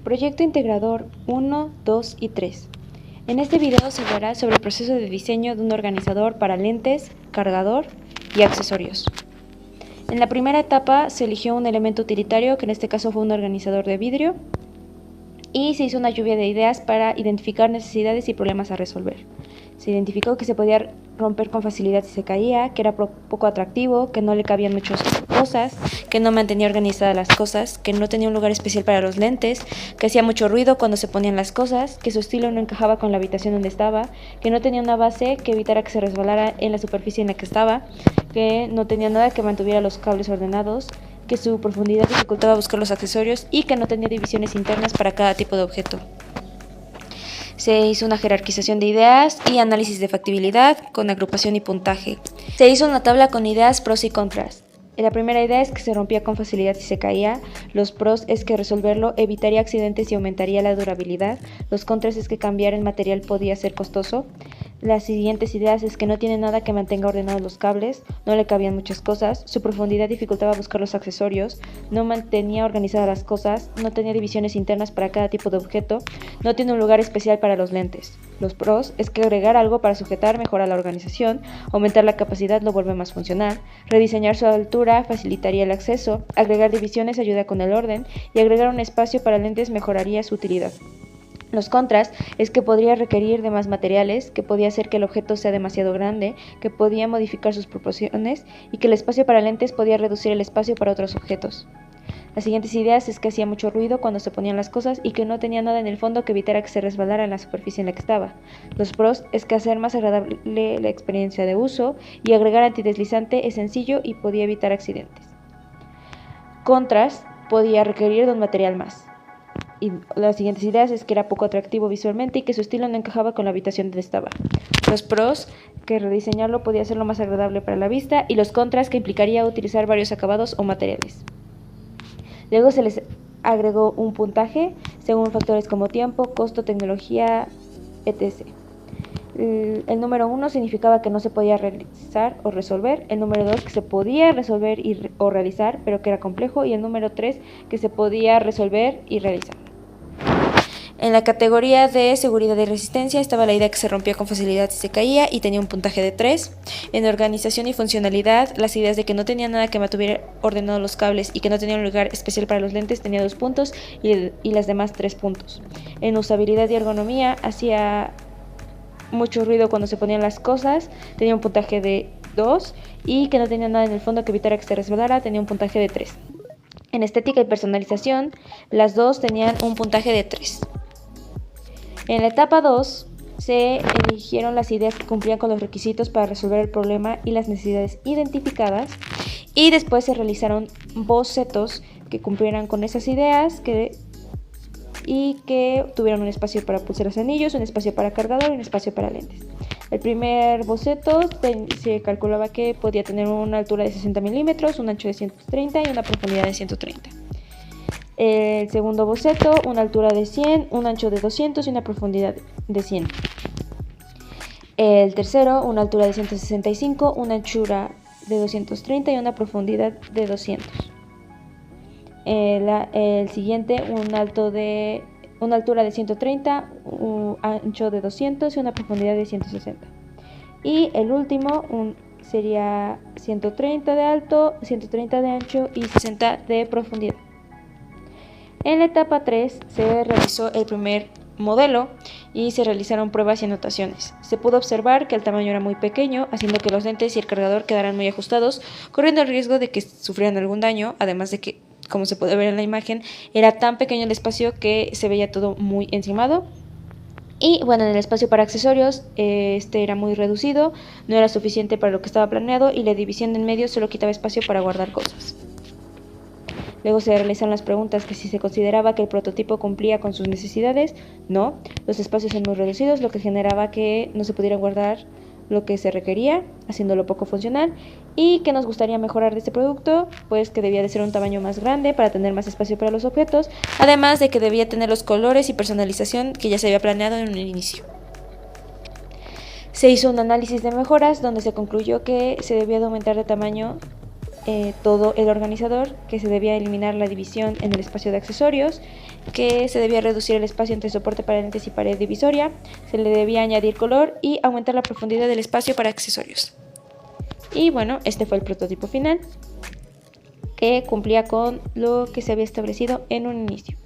Proyecto Integrador 1, 2 y 3. En este video se hablará sobre el proceso de diseño de un organizador para lentes, cargador y accesorios. En la primera etapa se eligió un elemento utilitario, que en este caso fue un organizador de vidrio, y se hizo una lluvia de ideas para identificar necesidades y problemas a resolver. Se identificó que se podía romper con facilidad si se caía, que era poco atractivo, que no le cabían muchas cosas, que no mantenía organizadas las cosas, que no tenía un lugar especial para los lentes, que hacía mucho ruido cuando se ponían las cosas, que su estilo no encajaba con la habitación donde estaba, que no tenía una base que evitara que se resbalara en la superficie en la que estaba, que no tenía nada que mantuviera los cables ordenados, que su profundidad dificultaba buscar los accesorios y que no tenía divisiones internas para cada tipo de objeto. Se hizo una jerarquización de ideas y análisis de factibilidad con agrupación y puntaje. Se hizo una tabla con ideas, pros y contras. La primera idea es que se rompía con facilidad si se caía. Los pros es que resolverlo evitaría accidentes y aumentaría la durabilidad. Los contras es que cambiar el material podía ser costoso. Las siguientes ideas es que no tiene nada que mantenga ordenados los cables, no le cabían muchas cosas, su profundidad dificultaba buscar los accesorios, no mantenía organizadas las cosas, no tenía divisiones internas para cada tipo de objeto, no tiene un lugar especial para los lentes. Los pros es que agregar algo para sujetar mejora la organización, aumentar la capacidad lo vuelve más funcional, rediseñar su altura facilitaría el acceso, agregar divisiones ayuda con el orden y agregar un espacio para lentes mejoraría su utilidad. Los contras es que podría requerir de más materiales, que podía hacer que el objeto sea demasiado grande, que podía modificar sus proporciones y que el espacio para lentes podía reducir el espacio para otros objetos. Las siguientes ideas es que hacía mucho ruido cuando se ponían las cosas y que no tenía nada en el fondo que evitara que se resbalara en la superficie en la que estaba. Los pros es que hacer más agradable la experiencia de uso y agregar antideslizante es sencillo y podía evitar accidentes. Contras, podía requerir de un material más. Y las siguientes ideas es que era poco atractivo visualmente y que su estilo no encajaba con la habitación donde estaba. Los pros, que rediseñarlo podía hacerlo más agradable para la vista, y los contras, que implicaría utilizar varios acabados o materiales. Luego se les agregó un puntaje según factores como tiempo, costo, tecnología, etc. El número 1 significaba que no se podía realizar o resolver, el número 2 que se podía resolver o realizar, pero que era complejo, y el número 3 que se podía resolver y realizar. En la categoría de seguridad y resistencia estaba la idea que se rompía con facilidad si se caía y tenía un puntaje de 3. En organización y funcionalidad, las ideas de que no tenía nada que mantuviera ordenados los cables y que no tenía un lugar especial para los lentes tenía 2 puntos y las demás 3 puntos. En usabilidad y ergonomía, hacía mucho ruido cuando se ponían las cosas, tenía un puntaje de 2, y que no tenía nada en el fondo que evitara que se resbalara, tenía un puntaje de 3. En estética y personalización, las dos tenían un puntaje de 3. En la etapa 2 se eligieron las ideas que cumplían con los requisitos para resolver el problema y las necesidades identificadas, y después se realizaron bocetos que cumplieran con esas ideas y que tuvieran un espacio para pulseras, anillos, un espacio para cargador y un espacio para lentes. El primer boceto se calculaba que podía tener una altura de 60 milímetros, un ancho de 130 y una profundidad de 130. El segundo boceto, una altura de 100, un ancho de 200 y una profundidad de 100. El tercero, una altura de 165, una anchura de 230 y una profundidad de 200. El siguiente, una altura de 130, un ancho de 200 y una profundidad de 160. Y el último sería 130 de alto, 130 de ancho y 60 de profundidad. En la etapa 3 se realizó el primer modelo y se realizaron pruebas y anotaciones. Se pudo observar que el tamaño era muy pequeño, haciendo que los lentes y el cargador quedaran muy ajustados, corriendo el riesgo de que sufrieran algún daño, además de que, como se puede ver en la imagen, era tan pequeño el espacio que se veía todo muy encimado. Y bueno, en el espacio para accesorios, este era muy reducido, no era suficiente para lo que estaba planeado, y la división en medio solo quitaba espacio para guardar cosas. Luego se realizaron las preguntas que si se consideraba que el prototipo cumplía con sus necesidades. No, los espacios son muy reducidos, lo que generaba que no se pudiera guardar lo que se requería, haciéndolo poco funcional. Y que nos gustaría mejorar de este producto, pues que debía de ser un tamaño más grande para tener más espacio para los objetos, además de que debía tener los colores y personalización que ya se había planeado en un inicio. Se hizo un análisis de mejoras donde se concluyó que se debía de aumentar de tamaño todo el organizador, que se debía eliminar la división en el espacio de accesorios, que se debía reducir el espacio entre soporte para lentes y pared divisoria, se le debía añadir color y aumentar la profundidad del espacio para accesorios. Y bueno, este fue el prototipo final, que cumplía con lo que se había establecido en un inicio.